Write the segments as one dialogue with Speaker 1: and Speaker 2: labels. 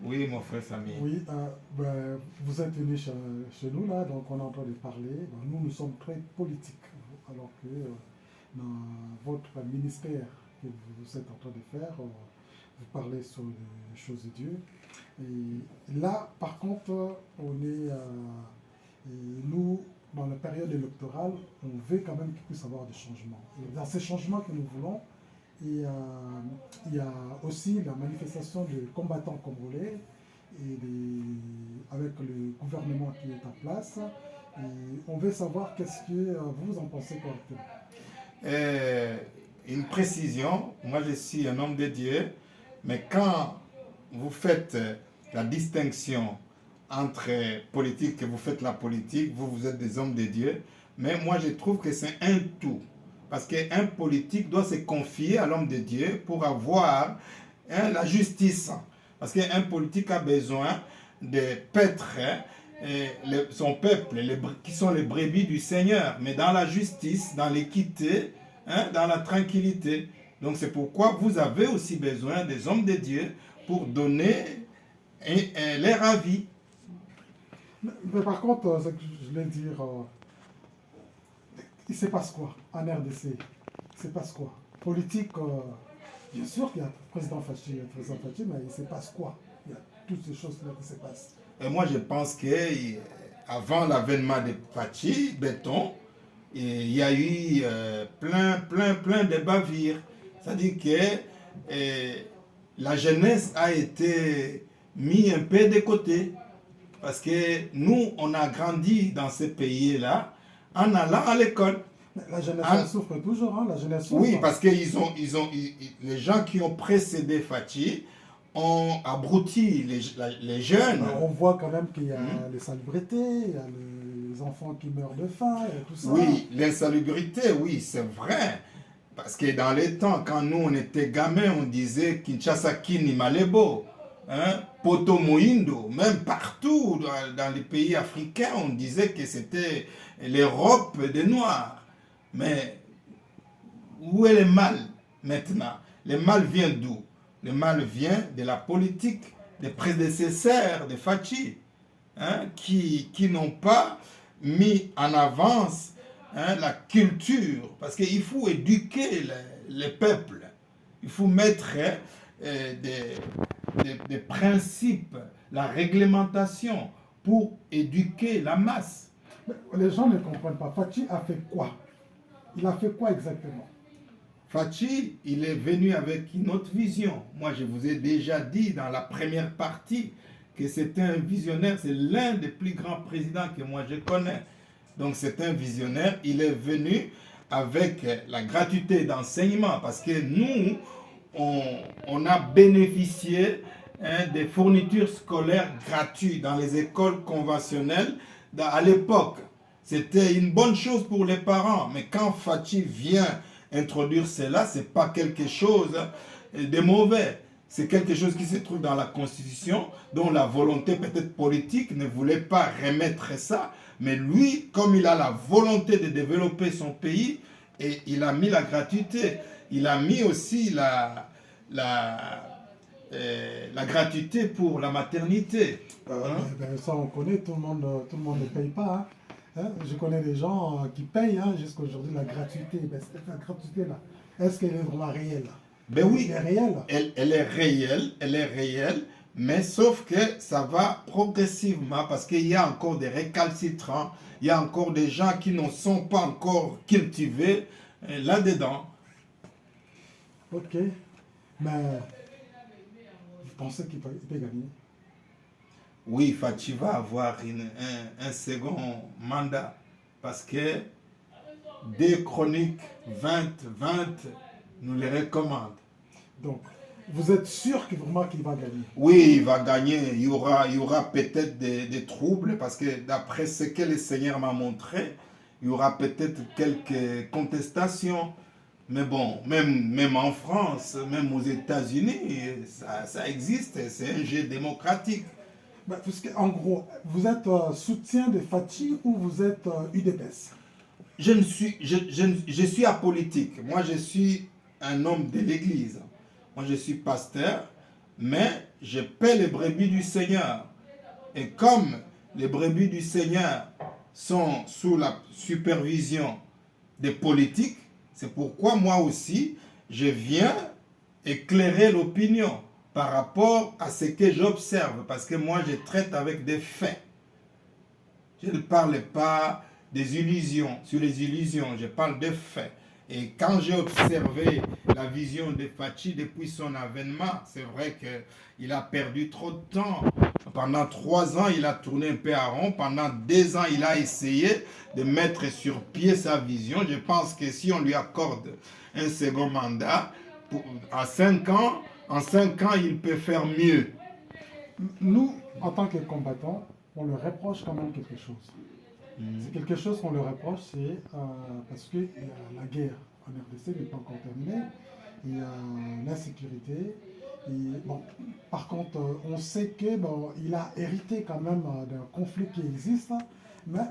Speaker 1: Oui, mon frère Samy.
Speaker 2: Oui, vous êtes venu chez nous là, donc on est en train de parler. Bon, nous sommes très politiques, alors que dans votre ministère que vous êtes en train de faire, vous parlez sur les choses de Dieu. Et là, par contre, on est, nous, dans la période électorale, on veut quand même qu'il puisse y avoir des changements. Et dans ces changements que nous voulons, il y a aussi la manifestation de combattants congolais avec le gouvernement qui est en place. Et on veut savoir qu'est-ce que vous en pensez correctement.
Speaker 1: Euh, une précision, moi je suis un homme de Dieu, mais quand vous faites la distinction entre politique, que vous faites la politique, vous êtes des hommes de Dieu, mais moi je trouve que c'est un tout. Parce qu'un politique doit se confier à l'homme de Dieu pour avoir la justice. Parce qu'un politique a besoin de paître son peuple, qui sont les brebis du Seigneur, mais dans la justice, dans l'équité, dans la tranquillité. Donc c'est pourquoi vous avez aussi besoin des hommes de Dieu pour donner leur avis.
Speaker 2: Mais par contre, ce que je voulais dire, il se passe quoi en RDC? Il se passe quoi? Politique, bien sûr qu'il y a le président Fachi, mais il se passe quoi? Il y a toutes ces choses-là qui se passent.
Speaker 1: Et moi, je pense que avant l'avènement de Fachi, Béton, il y a eu plein de bavures. C'est-à-dire que la jeunesse a été mise un peu de côté. Parce que nous, on a grandi dans ces pays-là en allant à l'école.
Speaker 2: La jeunesse souffre toujours, hein? La jeunesse souffre.
Speaker 1: Oui, parce que les gens qui ont précédé Fachi ont abruti les jeunes.
Speaker 2: Alors, on voit quand même qu'il y a les salubrités, il y a les enfants qui meurent de faim et tout ça.
Speaker 1: Oui, l'insalubrité, oui, c'est vrai. Parce que dans les temps, quand nous, on était gamins, on disait Kinshasa Kini Malebo, Poto Moindo, même partout dans les pays africains, on disait que c'était l'Europe des Noirs. Mais où est le mal maintenant? Le mal vient d'où? Le mal vient de la politique des prédécesseurs de Fachi, qui n'ont pas mis en avance la culture. Parce qu'il faut éduquer les peuples. Il faut mettre des principes, la réglementation pour éduquer la masse.
Speaker 2: Mais les gens ne comprennent pas. Fachi a fait quoi? Il a fait quoi exactement?
Speaker 1: Fachi, il est venu avec une autre vision. Moi, je vous ai déjà dit dans la première partie que c'était un visionnaire. C'est l'un des plus grands présidents que moi je connais. Donc, c'est un visionnaire. Il est venu avec la gratuité d'enseignement parce que nous, on a bénéficié des fournitures scolaires gratuites dans les écoles conventionnelles à l'époque. C'était une bonne chose pour les parents. Mais quand Fachi vient introduire cela, ce n'est pas quelque chose de mauvais. C'est quelque chose qui se trouve dans la Constitution, dont la volonté peut-être politique ne voulait pas remettre ça. Mais lui, comme il a la volonté de développer son pays, et il a mis la gratuité, il a mis aussi la gratuité pour la maternité.
Speaker 2: Ça, on connaît, tout le monde ne paye pas. Je connais des gens qui payent jusqu'à aujourd'hui la gratuité. Cette gratuité-là, est-ce qu'elle est vraiment réelle?
Speaker 1: Ben oui,
Speaker 2: elle est réelle.
Speaker 1: Elle est réelle, mais sauf que ça va progressivement parce qu'il y a encore des récalcitrants, il y a encore des gens qui ne sont pas encore cultivés là-dedans.
Speaker 2: Ok, mais vous pensez qu'il peut gagner?
Speaker 1: Oui, Fachi va avoir un second mandat parce que des chroniques 2020 nous les recommandent.
Speaker 2: Donc, vous êtes sûr que vraiment qu'il va gagner?
Speaker 1: Oui, il va gagner. Il y aura peut-être des troubles parce que d'après ce que le Seigneur m'a montré, il y aura peut-être quelques contestations. Mais bon, même en France, même aux États-Unis, ça existe. C'est un jeu démocratique.
Speaker 2: En gros, vous êtes soutien de Fachi ou vous êtes UDPS?
Speaker 1: Je suis apolitique. Moi, je suis un homme de l'Église. Moi, je suis pasteur. mais je paie les brebis du Seigneur. Et comme les brebis du Seigneur sont sous la supervision des politiques, c'est pourquoi moi aussi, je viens éclairer l'opinion par rapport à ce que j'observe, parce que moi, je traite avec des faits. Je ne parle pas des illusions, sur les illusions, je parle des faits. Et quand j'ai observé la vision de Fachi depuis son avènement, c'est vrai qu'il a perdu trop de temps. Pendant 3 ans, il a tourné un peu à rond. Pendant 2 ans, il a essayé de mettre sur pied sa vision. Je pense que si on lui accorde un second mandat, en 5 ans, il peut faire mieux.
Speaker 2: Nous, en tant que combattants, on leur reproche quand même quelque chose. C'est quelque chose qu'on leur reproche, c'est parce que la guerre en RDC n'est pas encore terminée, il y a l'insécurité. Bon, par contre, on sait que il a hérité quand même d'un conflit qui existe, mais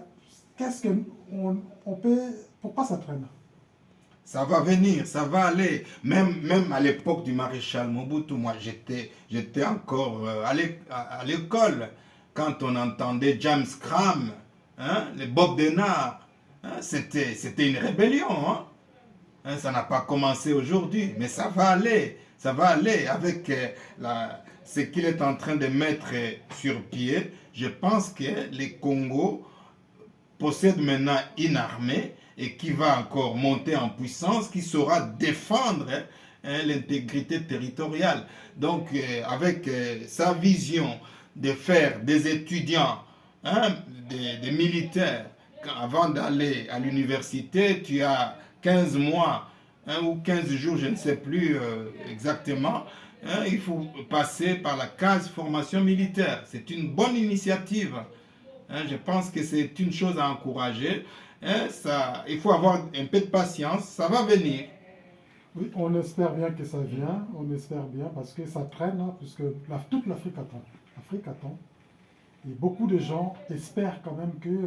Speaker 2: qu'est-ce que on peut, pourquoi ça traîne?
Speaker 1: Ça va venir, ça va aller. Même à l'époque du maréchal Mobutu, moi j'étais encore à l'école quand on entendait James Cram, hein, les Bob Denard. Hein, c'était une rébellion. Hein, ça n'a pas commencé aujourd'hui, mais ça va aller. Ça va aller avec ce qu'il est en train de mettre sur pied. Je pense que les Congo possèdent maintenant une armée et qui va encore monter en puissance, qui saura défendre l'intégrité territoriale. Donc, avec sa vision de faire des étudiants, des militaires, avant d'aller à l'université, tu as 15 mois ou 15 jours, je ne sais plus exactement, il faut passer par la case formation militaire. C'est une bonne initiative. Je pense que c'est une chose à encourager. Il faut avoir un peu de patience, ça va venir.
Speaker 2: Oui, on espère bien que ça vient, on espère bien parce que ça traîne, puisque toute l'Afrique attend. L'Afrique attend. Et beaucoup de gens espèrent quand même qu'il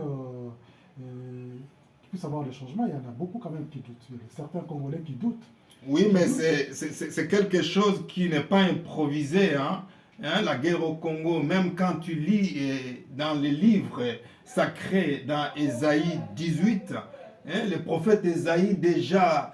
Speaker 2: puisse avoir des changements. Il y en a beaucoup quand même qui doutent. Il y a certains Congolais qui doutent.
Speaker 1: Oui, mais c'est quelque chose qui n'est pas improvisé. La guerre au Congo, même quand tu lis dans les livres sacrés, dans Ésaïe 18, le prophète Ésaïe déjà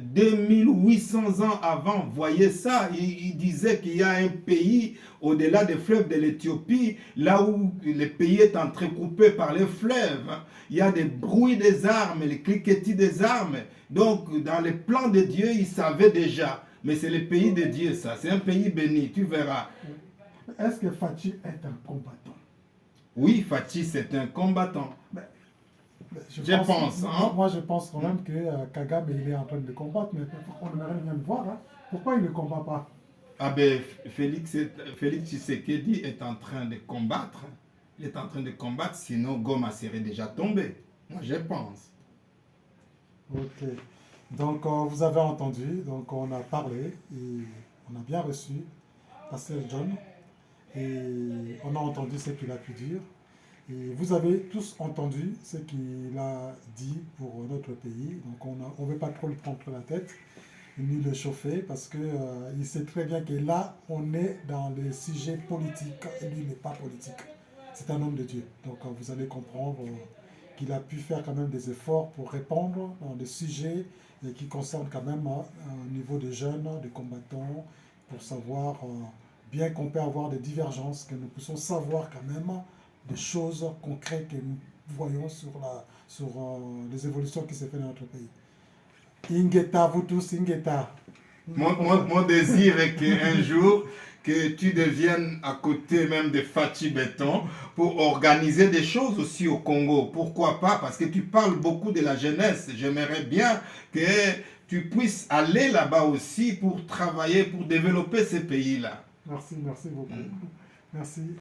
Speaker 1: 2800 ans avant voyait ça. Il disait qu'il y a un pays au-delà des fleuves de l'Éthiopie, là où le pays est entrecoupé par les fleuves. Il y a des bruits des armes, les cliquetis des armes. Donc, dans les plans de Dieu, il savait déjà. Mais c'est le pays de Dieu, ça. C'est un pays béni, tu verras.
Speaker 2: Est-ce que Fachi est un combattant?
Speaker 1: Oui, Fachi, c'est un combattant. Je pense.
Speaker 2: Moi, je pense quand même que Kagame, il est en train de combattre, mais on aimerait bien le voir. Pourquoi il ne combat pas?
Speaker 1: Ah ben, Félix Tshisekedi est en train de combattre. Il est en train de combattre, sinon Goma serait déjà tombé. Moi, je pense.
Speaker 2: Ok. Donc, vous avez entendu, donc on a parlé et on a bien reçu Pasteur John et on a entendu ce qu'il a pu dire. Et vous avez tous entendu ce qu'il a dit pour notre pays. Donc, on ne veut pas trop le prendre la tête ni le chauffer parce qu'il sait très bien que là, on est dans les sujets politiques et lui n'est pas politique. C'est un homme de Dieu. Donc, vous allez comprendre qu'il a pu faire quand même des efforts pour répondre dans des sujets qui concernent quand même au niveau des jeunes, des combattants, pour savoir, bien qu'on peut avoir des divergences, que nous puissions savoir quand même des choses concrètes que nous voyons sur les évolutions qui se font dans notre pays. Ingeta, vous tous, Ingeta.
Speaker 1: Mon désir est qu'un jour, que tu deviennes à côté même de Fachi Béton pour organiser des choses aussi au Congo. Pourquoi pas? Parce que tu parles beaucoup de la jeunesse. J'aimerais bien que tu puisses aller là-bas aussi pour travailler, pour développer ces pays-là.
Speaker 2: Merci beaucoup. Merci.